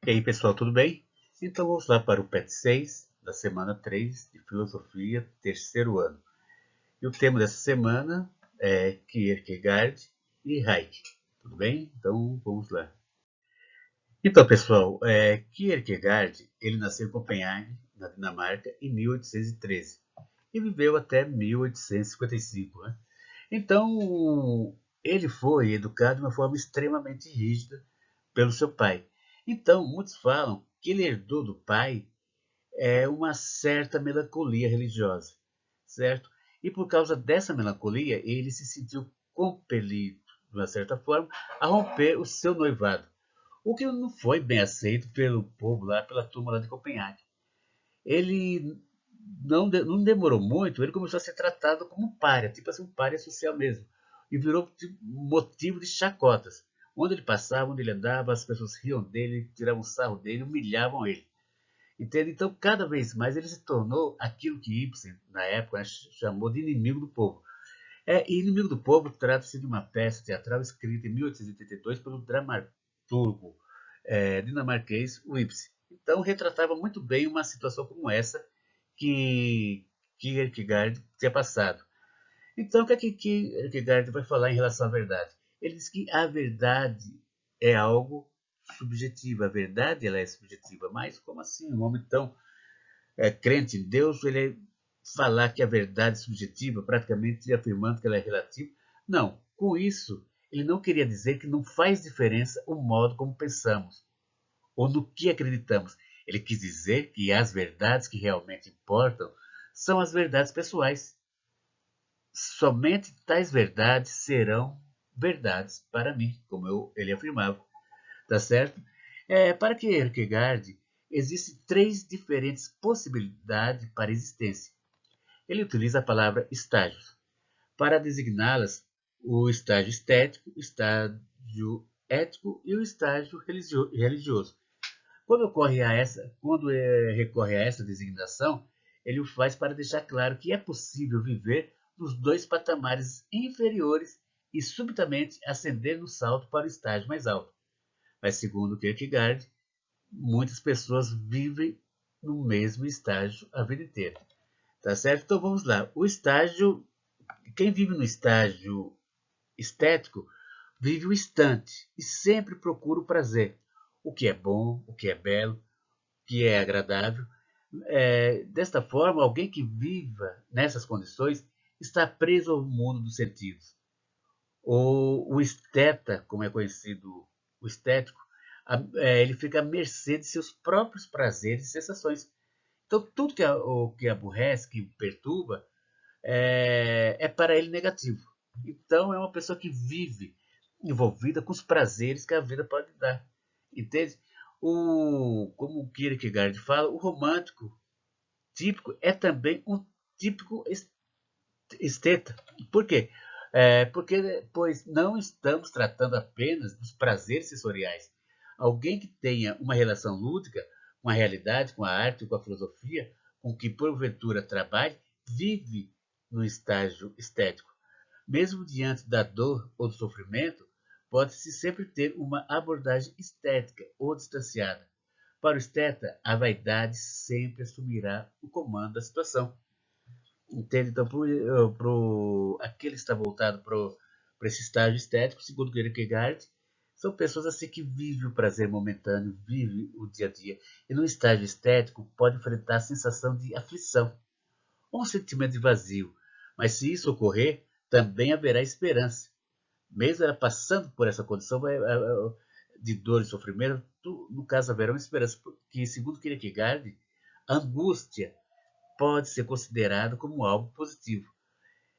E aí, pessoal, tudo bem? Então vamos lá para o PET 6 da semana 3 de Filosofia, terceiro ano. E o tema dessa semana é Kierkegaard e Hayek. Tudo bem? Então vamos lá. Então, pessoal, Kierkegaard, ele nasceu em Copenhague, na Dinamarca, em 1813 e viveu até 1855, né? Então, ele foi educado de uma forma extremamente rígida pelo seu pai. Então, muitos falam que ele herdou do pai uma certa melancolia religiosa, certo? E por causa dessa melancolia, ele se sentiu compelido, de uma certa forma, a romper o seu noivado, o que não foi bem aceito pelo povo lá, pela turma lá de Copenhague. Ele não demorou muito, ele começou a ser tratado como um pária, tipo assim, um pária social mesmo, e virou tipo, motivo de chacotas. Onde ele passava, onde ele andava, as pessoas riam dele, tiravam sarro dele, humilhavam ele. Entende? Então, cada vez mais ele se tornou aquilo que Ibsen, na época, chamou de inimigo do povo. E Inimigo do Povo trata-se de uma peça teatral escrita em 1882 pelo dramaturgo dinamarquês Ibsen. Então, retratava muito bem uma situação como essa que Kierkegaard tinha passado. Então, o que é que Kierkegaard vai falar em relação à verdade? Ele diz que a verdade é algo subjetivo. A verdade ela é subjetiva. Mas como assim? Um homem tão crente em Deus, ele falar que a verdade é subjetiva, praticamente afirmando que ela é relativa? Não. Com isso, ele não queria dizer que não faz diferença o modo como pensamos ou no que acreditamos. Ele quis dizer que as verdades que realmente importam são as verdades pessoais. Somente tais verdades serão verdades para mim, como ele afirmava. Tá certo? Para Kierkegaard, existem três diferentes possibilidades para a existência. Ele utiliza a palavra estágios. Para designá-las, o estágio estético, o estágio ético e o estágio religioso. Quando recorre a essa designação, ele o faz para deixar claro que é possível viver nos dois patamares inferiores e subitamente ascender no salto para o estágio mais alto. Mas, segundo Kierkegaard, muitas pessoas vivem no mesmo estágio a vida inteira. Tá certo? Então vamos lá. Quem vive no estágio estético, vive o instante e sempre procura o prazer. O que é bom, o que é belo, o que é agradável. Desta forma, alguém que viva nessas condições está preso ao mundo dos sentidos. Ou o esteta, como é conhecido o estético, ele fica à mercê de seus próprios prazeres e sensações. Então, tudo o que aborrece, que perturba, para ele negativo. Então, é uma pessoa que vive envolvida com os prazeres que a vida pode dar. Entende? Como o Kierkegaard fala, o romântico típico é também um típico esteta. Por quê? Porque, pois, não estamos tratando apenas dos prazeres sensoriais. Alguém que tenha uma relação lúdica com a realidade, com a arte, com a filosofia, com que porventura trabalhe, vive no estágio estético. Mesmo diante da dor ou do sofrimento, pode-se sempre ter uma abordagem estética ou distanciada. Para o esteta, a vaidade sempre assumirá o comando da situação. Entende? Então, aquele que está voltado para esse estágio estético, segundo Kierkegaard, são pessoas assim que vivem o prazer momentâneo, vivem o dia a dia. E no estágio estético pode enfrentar a sensação de aflição ou um sentimento de vazio. Mas se isso ocorrer, também haverá esperança. Mesmo ela passando por essa condição de dor e sofrimento, no caso haverá uma esperança, porque, segundo Kierkegaard, a angústia pode ser considerado como algo positivo.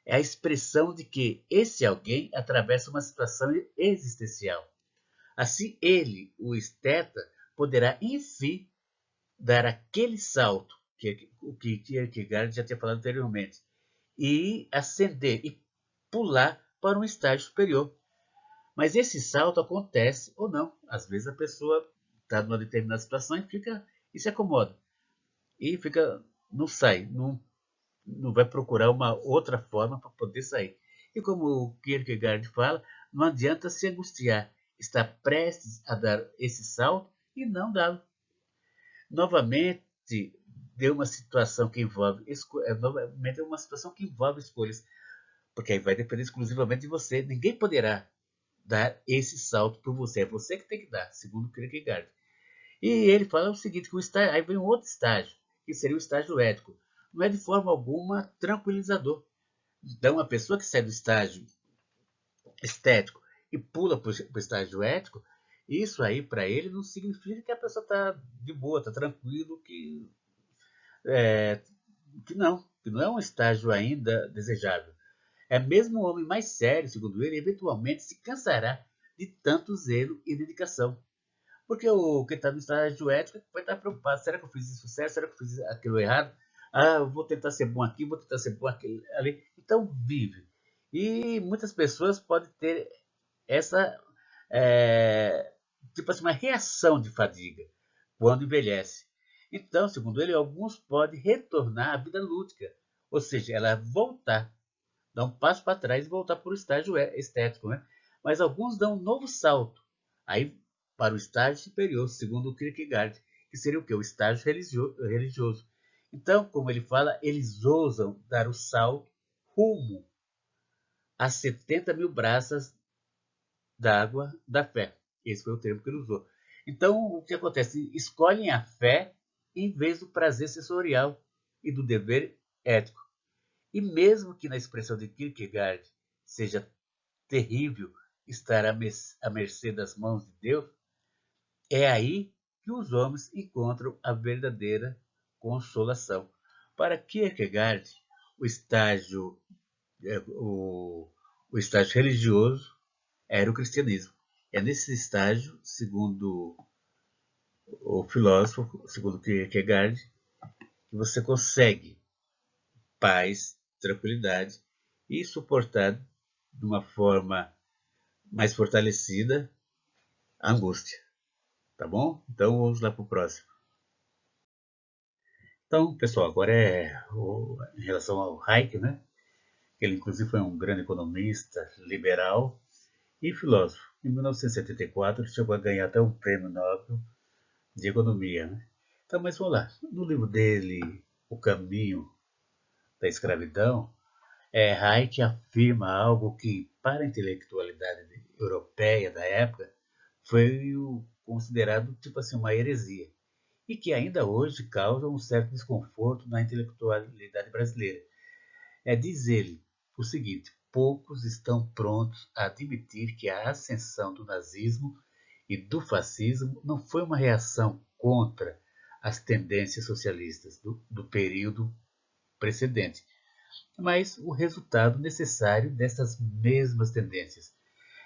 É a expressão de que esse alguém atravessa uma situação existencial. Assim, ele, o esteta, poderá, enfim, dar aquele salto, o que Kierkegaard já tinha falado anteriormente, e ascender e pular para um estágio superior. Mas esse salto acontece ou não. Às vezes a pessoa está numa determinada situação e se acomoda. E não sai, não vai procurar uma outra forma para poder sair. E como o Kierkegaard fala, não adianta se angustiar. Está prestes a dar esse salto e não dá-lo. Novamente, deu uma situação que envolve novamente uma situação que envolve escolhas, porque aí vai depender exclusivamente de você. Ninguém poderá dar esse salto por você. É você que tem que dar, segundo Kierkegaard. E ele fala o seguinte, que o estágio, aí vem um outro estágio, que seria o estágio ético. Não é de forma alguma tranquilizador. Então, a pessoa que sai do estágio estético e pula para o estágio ético, isso aí para ele não significa que a pessoa está de boa, está tranquilo, é, que não é um estágio ainda desejável. É mesmo o homem mais sério, segundo ele, eventualmente se cansará de tanto zelo e dedicação. Porque o que está no estágio ético vai estar preocupado. Será que eu fiz isso certo? Será que eu fiz aquilo errado? Ah, eu vou tentar ser bom aqui, vou tentar ser bom aqui, ali. Então, vive. E muitas pessoas podem ter essa, é, tipo assim, uma reação de fadiga quando envelhece. Então, segundo ele, alguns podem retornar à vida lúdica. Ou seja, ela voltar, dar um passo para trás e voltar para o estágio estético, né? Mas alguns dão um novo salto, aí para o estágio superior, segundo o Kierkegaard, que seria o quê? O estágio religioso. Então, como ele fala, eles ousam dar o salto rumo a 70 mil braças d'água da fé. Esse foi o termo que ele usou. Então, o que acontece? Escolhem a fé em vez do prazer sensorial e do dever ético. E mesmo que na expressão de Kierkegaard seja terrível estar à mercê das mãos de Deus, é aí que os homens encontram a verdadeira consolação. Para Kierkegaard, o estágio, é, o, o estágio religioso era o cristianismo. É nesse estágio, segundo o filósofo, segundo Kierkegaard, que você consegue paz, tranquilidade e suportar de uma forma mais fortalecida a angústia, tá bom? Então vamos lá para o próximo. Então, pessoal, agora em relação ao Hayek, né? Ele inclusive foi um grande economista, liberal e filósofo. Em 1974 ele chegou a ganhar até um prêmio Nobel de economia, né? Então, mas vamos lá. No livro dele, O Caminho da Escravidão, Hayek afirma algo que, para a intelectualidade europeia da época, foi considerado tipo assim uma heresia e que ainda hoje causa um certo desconforto na intelectualidade brasileira. Diz ele o seguinte: poucos estão prontos a admitir que a ascensão do nazismo e do fascismo não foi uma reação contra as tendências socialistas do período precedente, mas o resultado necessário dessas mesmas tendências.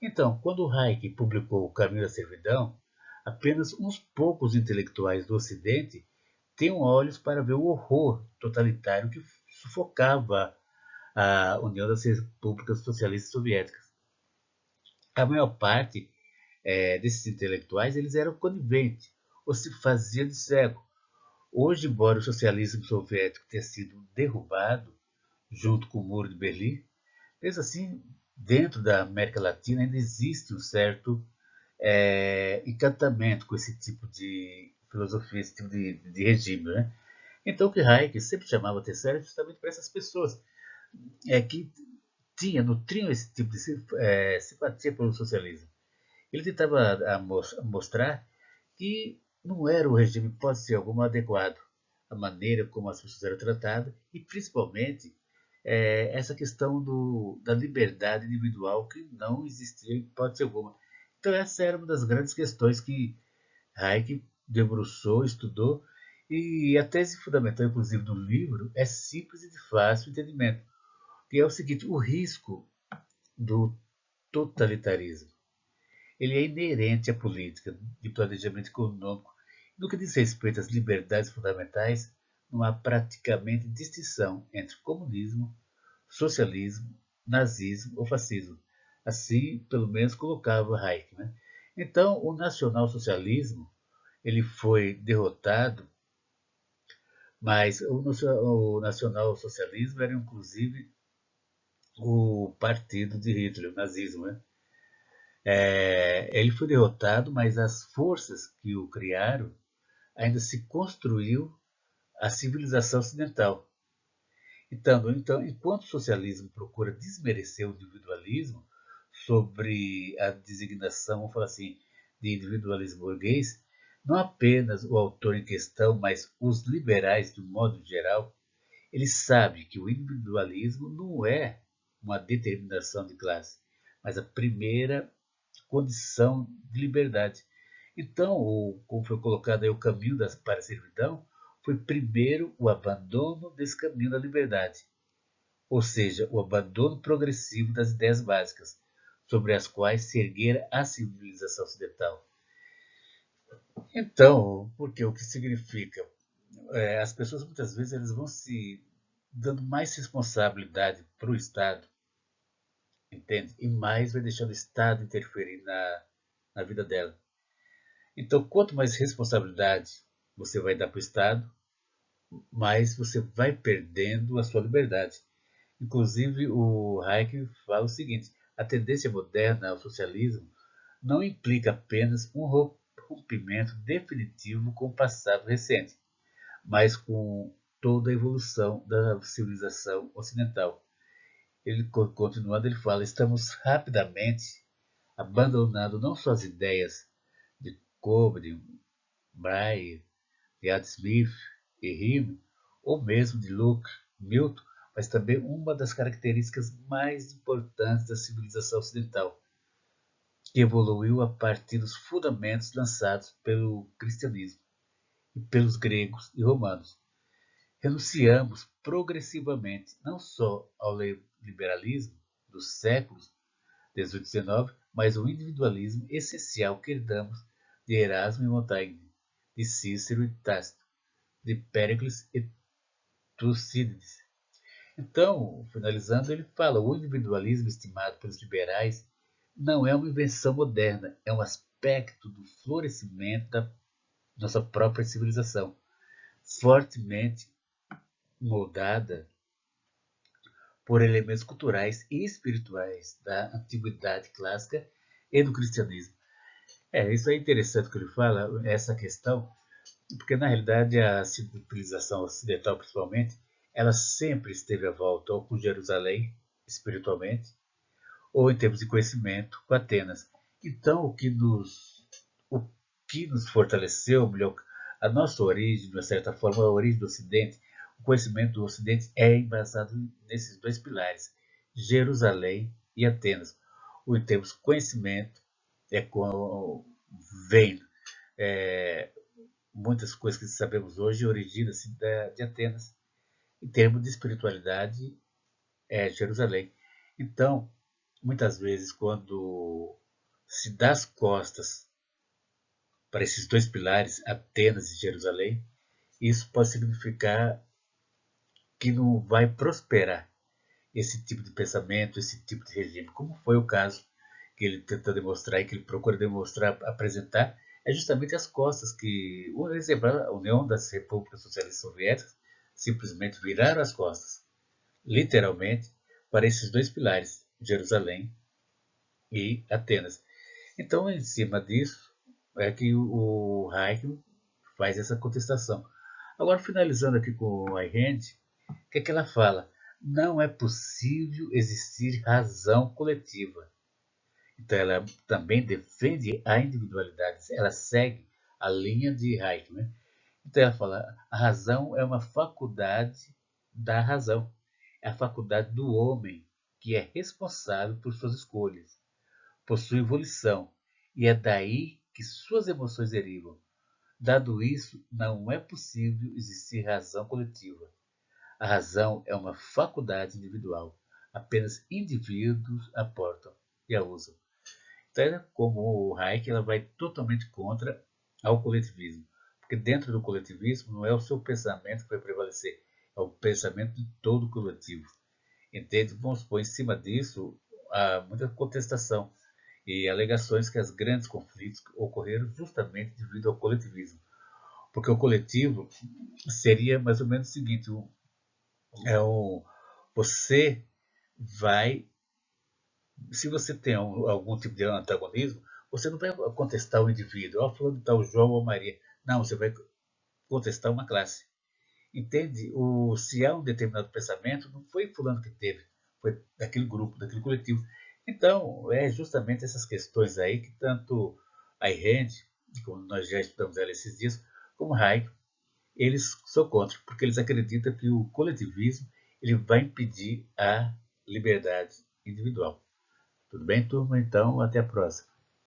Então, quando Hayek publicou O Caminho da Servidão, apenas uns poucos intelectuais do Ocidente tinham olhos para ver o horror totalitário que sufocava a União das Repúblicas Socialistas Soviéticas. A maior parte desses intelectuais eles eram coniventes ou se faziam de cego. Hoje, embora o socialismo soviético tenha sido derrubado junto com o Muro de Berlim, mesmo assim, dentro da América Latina ainda existe um certo encantamento com esse tipo de filosofia, esse tipo de regime. Né? Então, o que Hayek sempre chamava atenção era justamente para essas pessoas que nutriam esse tipo de simpatia pelo socialismo. Ele tentava mostrar que não era o regime, pode ser algum, adequado à maneira como as pessoas eram tratadas e, principalmente, essa questão da liberdade individual que não existia em hipótese alguma. Então, essa era uma das grandes questões que Hayek debruçou, estudou, e a tese fundamental, inclusive, do livro é simples e de fácil entendimento, que é o seguinte: o risco do totalitarismo ele é inerente à política de planejamento econômico. No que diz respeito às liberdades fundamentais, não há praticamente distinção entre comunismo, socialismo, nazismo ou fascismo. Assim, pelo menos, colocava Hayek. Né? Então, o nacionalsocialismo ele foi derrotado, mas o nacionalsocialismo era inclusive o partido de Hitler, o nazismo. Né? Ele foi derrotado, mas as forças que o criaram ainda se construiu a civilização ocidental. Então, enquanto o socialismo procura desmerecer o individualismo sobre a designação, vamos falar assim, de individualismo burguês, não apenas o autor em questão, mas os liberais, de um modo geral, eles sabem que o individualismo não é uma determinação de classe, mas a primeira condição de liberdade. Então, como foi colocado aí o caminho para a servidão, foi primeiro o abandono desse caminho da liberdade, ou seja, o abandono progressivo das ideias básicas, sobre as quais se erguera a civilização ocidental. Então, porque o que significa? As pessoas muitas vezes eles vão se dando mais responsabilidade para o Estado, entende? E mais vai deixando o Estado interferir na vida dela. Então, quanto mais responsabilidade você vai dar para o Estado, mais você vai perdendo a sua liberdade. Inclusive, o Hayek fala o seguinte: a tendência moderna ao socialismo não implica apenas um rompimento definitivo com o passado recente, mas com toda a evolução da civilização ocidental. Ele continuando, ele fala: estamos rapidamente abandonando não só as ideias de Cobre, Breyer, de Adam Smith e Hume, ou mesmo de Locke, Milton, mas também uma das características mais importantes da civilização ocidental, que evoluiu a partir dos fundamentos lançados pelo cristianismo e pelos gregos e romanos. Renunciamos progressivamente não só ao liberalismo dos séculos XVIII e XIX, mas ao individualismo essencial que herdamos de Erasmo e Montaigne, de Cícero e Tácito, de Péricles e Tucídides. Então, finalizando, ele fala: o individualismo estimado pelos liberais não é uma invenção moderna, é um aspecto do florescimento da nossa própria civilização, fortemente moldada por elementos culturais e espirituais da antiguidade clássica e do cristianismo. Isso é interessante que ele fala, essa questão, porque na realidade a civilização ocidental, principalmente, ela sempre esteve à volta ou com Jerusalém, espiritualmente, ou em termos de conhecimento, com Atenas. Então, o que nos fortaleceu, melhor, a nossa origem, de uma certa forma, a origem do Ocidente, o conhecimento do Ocidente é embasado nesses dois pilares, Jerusalém e Atenas. O em termos de conhecimento, é com, vem é, muitas coisas que sabemos hoje originam-se de Atenas. Em termos de espiritualidade, é Jerusalém. Então, muitas vezes, quando se dá as costas para esses dois pilares, Atenas e Jerusalém, isso pode significar que não vai prosperar esse tipo de pensamento, esse tipo de regime, como foi o caso que ele tenta demonstrar e que ele procura demonstrar, apresentar, é justamente as costas que, por exemplo, a União das Repúblicas Socialistas Soviéticas simplesmente viraram as costas, literalmente, para esses dois pilares, Jerusalém e Atenas. Então, em cima disso, é que o Hayek faz essa contestação. Agora, finalizando aqui com o Ayn Rand, o que é que ela fala? Não é possível existir razão coletiva. Então, ela também defende a individualidade. Ela segue a linha de Hayek. Né? Então, ela fala: a razão é uma faculdade da razão. É a faculdade do homem que é responsável por suas escolhas, possui volição, e é daí que suas emoções derivam. Dado isso, não é possível existir razão coletiva. A razão é uma faculdade individual. Apenas indivíduos a portam e a usam. Então, como o Hayek, ela vai totalmente contra ao coletivismo. Porque dentro do coletivismo não é o seu pensamento que vai prevalecer, é o pensamento de todo o coletivo. Entende? Vamos supor, em cima disso, há muita contestação e alegações que os grandes conflitos ocorreram justamente devido ao coletivismo. Porque o coletivo seria mais ou menos o seguinte: você vai se você tem algum tipo de antagonismo, você não vai contestar o indivíduo, ó, fulano de tal, João ou Maria. Não, você vai contestar uma classe. Entende? Se há um determinado pensamento, não foi fulano que teve, foi daquele grupo, daquele coletivo. Então, é justamente essas questões aí que tanto Ayn Rand, como nós já estudamos ela esses dias, como Hayek, eles são contra, porque eles acreditam que o coletivismo ele vai impedir a liberdade individual. Tudo bem, turma? Então, até a próxima.